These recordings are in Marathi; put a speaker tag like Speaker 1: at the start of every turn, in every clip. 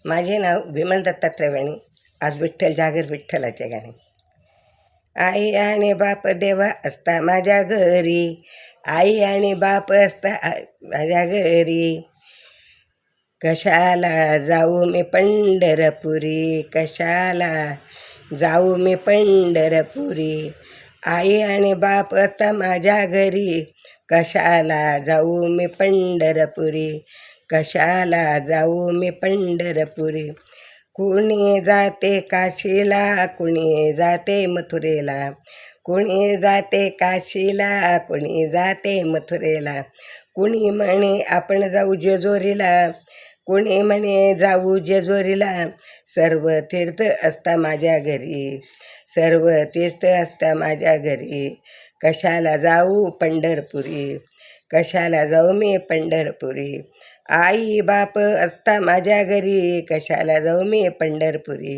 Speaker 1: माझे नाव विमल दत्तात्रय वाणी. आज विठ्ठल जागर विठ्ठलाचे गाणे. आई आणि बाप देवा असता माझ्या घरी, आई आणि बाप असता माझ्या घरी, कशाला जाऊ मी पंढरपुरी, कशाला जाऊ मी पंढरपुरी. आई आणि बाप असता माझ्या घरी, कशाला जाऊ मी पंढरपुरी, कशाला जाऊ मी पंढरपुरी. कुणी जाते काशीला, कुणी जाते मथुरेला, कुणी जाते काशीला, कुणी जाते मथुरेला. कुणी म्हणे आपण जाऊ जेजुरीला, कुणी म्हणे जाऊ जेजुरीला. सर्व तीर्थ असता माझ्या घरी, सर्व तीर्थ असता माझ्या घरी, कशाला जाऊ पंढरपुरी, कशाला जाऊ मी पंढरपुरी. आई बाप असता माझ्या घरी, कशाला जाऊ मी पंढरपुरी,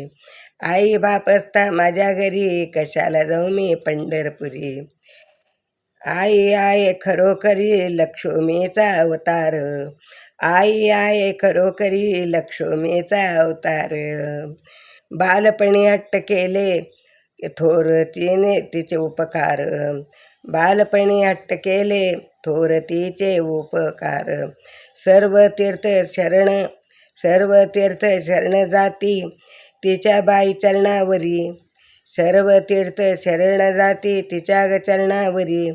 Speaker 1: आई बाप असता माझ्या घरी, कशाला जाऊ मी पंढरपुरी. आई आहे खरोखरी लक्ष्मीचा अवतार, आई आहे खरोखरी लक्ष्मीचा अवतार. बालपणी हट्ट केले थोर तिने तिचे उपकार, बालपणी हट्ट केले थोर तिचे उपकार. सर्व तीर्थ शरण, सर्व तीर्थ शरण जाती तिच्या बाई चरणावरी, सर्व तीर्थ शरण जाती तिच्या चरणावरी.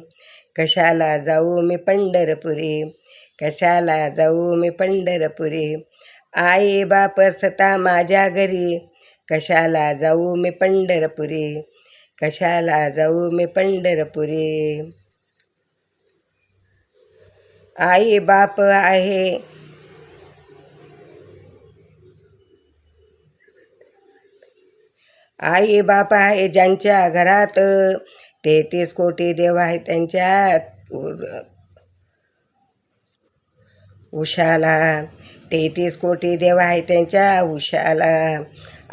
Speaker 1: कशाला जाऊ मी पंढरपुरी, कशाला जाऊ मी पंढरपुरी. आई बाप असता माझ्या घरी, कशाला जाऊ मी पंढरपुरी, कशाला जाऊ मी पंढरपुरी. आई बाप आहे, आई बाप आहे ज्यांच्या घरात, 33 कोटी देव आहे त्यांच्या उशाला, 33 कोटी देव आहे त्यांच्या उशाला.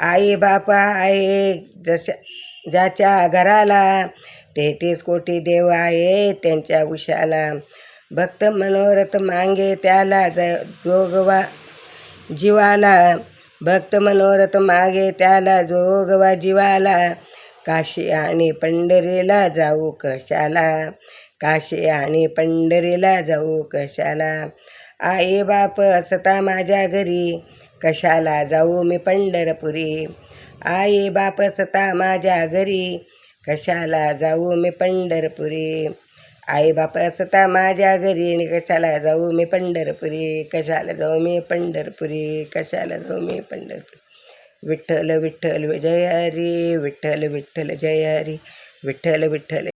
Speaker 1: आई बाप आहे ज्याच्या घराला, 33 कोटी देव आहे त्यांच्या उशाला. भक्त मनोरथ मागे त्याला जोगवा जीवाला, भक्त मनोरथ मागे त्याला जोगवा जीवाला. काशी आणि पंढरीला जाऊ कशाला, काशी आणि पंढरीला जाऊ कशाला. आई बाप असता माझ्या घरी, कशाला जाऊ मी पंढरपुरी, आई बाप असता माझ्या घरी, कशाला जाऊ मी पंढरपुरी. आई बाप असता माझ्या घरी, कशाला जाऊ मी पंढरपुरी, कशाला जाऊ मी पंढरपुरी, कशाला जाऊ मी पंढरपुरी. विठ्ठल विठ्ठल जय हरी, विठ्ठल विठ्ठल जय हरी, विठ्ठल विठ्ठल.